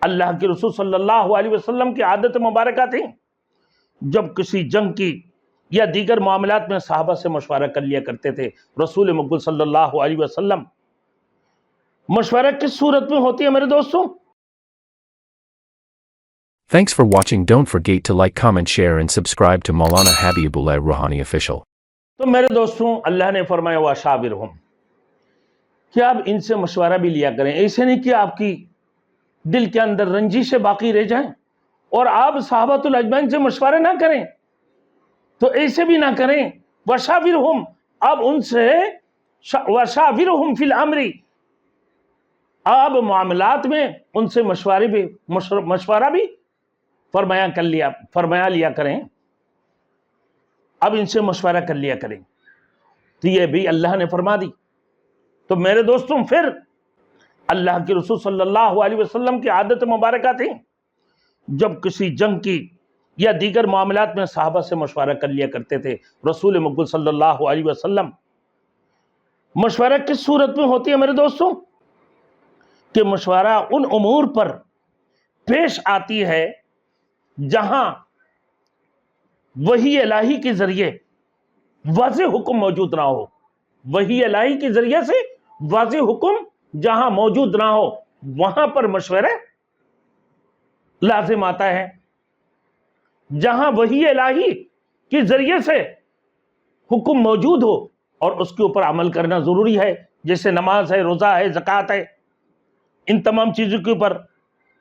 اللہ کے رسول صلی اللہ علیہ وسلم کی عادت مبارکہ تھی، جب کسی جنگ کی یا دیگر معاملات میں صحابہ سے مشورہ کر لیا کرتے تھے۔ رسول مقبول صلی اللہ علیہ وسلم مشورہ کس صورت میں ہوتی ہے میرے دوستوں؟ Thanks for watching. Don't forget to like, comment, share and subscribe to Maulana Habibullah Ruhani Official. تو میرے دوستوں اللہ نے فرمایا وَشَاوِرْهُمْ کہ آپ ان سے مشورہ بھی لیا کریں، ایسے نہیں کہ آپ کی دل کے اندر رنجشیں باقی رہ جائیں اور آپ صحابۃ الاجمعین سے مشورہ نہ کریں، تو ایسے بھی نہ کریں۔ وَشَاوِرْهُمْ آپ ان سے وَشَاوِرْهُمْ فِي الْأَمْرِ آپ معاملات میں ان سے مشورہ بھی فرمایا لیا کریں، اب ان سے مشورہ کر لیا کریں، تو یہ بھی اللہ نے فرما دی۔ تو میرے دوستوں پھر اللہ کے رسول صلی اللہ علیہ وسلم کی عادت مبارکہ تھی، جب کسی جنگ کی یا دیگر معاملات میں صحابہ سے مشورہ کر لیا کرتے تھے۔ رسول مقبول صلی اللہ علیہ وسلم مشورہ کس صورت میں ہوتی ہے میرے دوستوں؟ کہ مشورہ ان امور پر پیش آتی ہے جہاں وحی الہی کے ذریعے واضح حکم موجود نہ ہو، وحی الہی کے ذریعے سے واضح حکم جہاں موجود نہ ہو وہاں پر مشورہ لازم آتا ہے۔ جہاں وحی الہی کے ذریعے سے حکم موجود ہو اور اس کے اوپر عمل کرنا ضروری ہے، جیسے نماز ہے، روزہ ہے، زکوٰۃ ہے، ان تمام چیزوں کے اوپر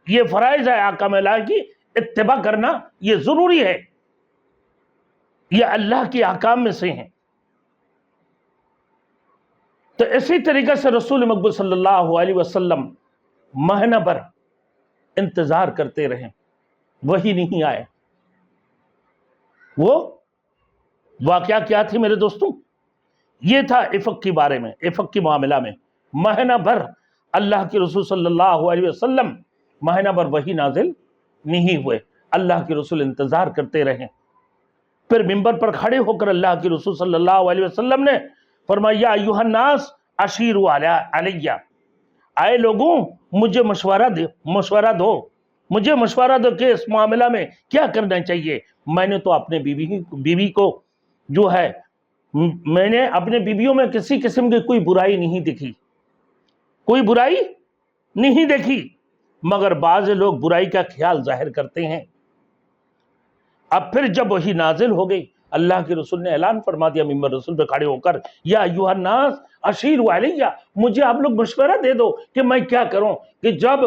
یہ فرائض ہے، احکام الہی کی اتباع کرنا یہ ضروری ہے، یہ اللہ کے احکام میں سے ہیں۔ تو اسی طریقے سے رسول مقبول صلی اللہ علیہ وسلم مہینہ بھر انتظار کرتے رہے، وہی نہیں آئے۔ وہ واقعہ کیا تھی میرے دوستوں؟ یہ تھا افق کے بارے میں، افق کے معاملہ میں مہینہ بھر اللہ کے رسول صلی اللہ علیہ وسلم مہینہ بھر وحی نازل نہیں ہوئے، اللہ کے رسول انتظار کرتے رہے۔ پھر منبر پر کھڑے ہو کر اللہ کے رسول صلی اللہ علیہ وسلم نے فرمایا یا ایھا الناس اشیروا علیہ، اے لوگوں مجھے مشورہ دو، مجھے مشورہ دو کہ اس معاملہ میں کیا کرنا چاہیے۔ میں نے تو اپنے بیوی کو جو ہے، میں نے اپنے بیویوں میں کسی قسم کی کوئی برائی نہیں دیکھی، کوئی برائی نہیں دیکھی، مگر بعض لوگ برائی کا خیال ظاہر کرتے ہیں۔ اب پھر جب وحی نازل ہو گئی، اللہ کے رسول نے اعلان فرما دیا منبر رسول پہ کھڑے ہو کر یا ایھا الناس اشیروا علیہ، مجھے آپ لوگ مشورہ دے دو کہ میں کیا کروں، کہ جب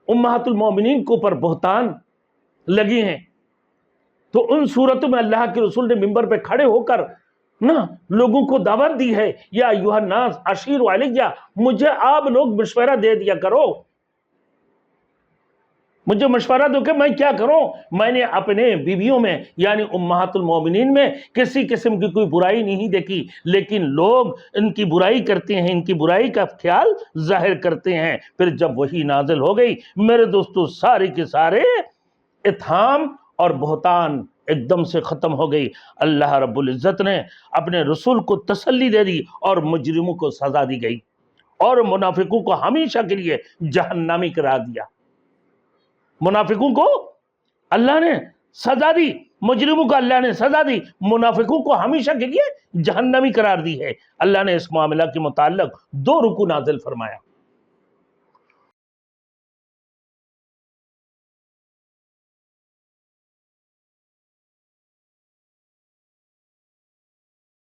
امہات المومنین کو پر بہتان لگی ہیں تو ان صورتوں میں اللہ کے رسول نے منبر پہ کھڑے ہو کر لوگوں کو دعوت دی ہے یا ایھا الناس اشیروا علیہ، مجھے آپ لوگ مشورہ دے دیا کرو، مجھے مشورہ دو کہ میں کیا کروں۔ میں نے اپنے بیویوں میں یعنی امہات المومنین میں کسی قسم کی کوئی برائی نہیں دیکھی، لیکن لوگ ان کی برائی کرتے ہیں، ان کی برائی کا خیال ظاہر کرتے ہیں۔ پھر جب وحی نازل ہو گئی میرے دوستو، سارے کے سارے اتہام اور بہتان ایک دم سے ختم ہو گئی۔ اللہ رب العزت نے اپنے رسول کو تسلی دے دی اور مجرموں کو سزا دی گئی اور منافقوں کو ہمیشہ کے لیے جہنمی قرار دیا۔ منافقوں کو اللہ نے سزا دی، مجرموں کو اللہ نے سزا دی، منافقوں کو ہمیشہ کے لیے جہنمی قرار دی ہے۔ اللہ نے اس معاملہ کے متعلق 2 رکوع نازل فرمایا۔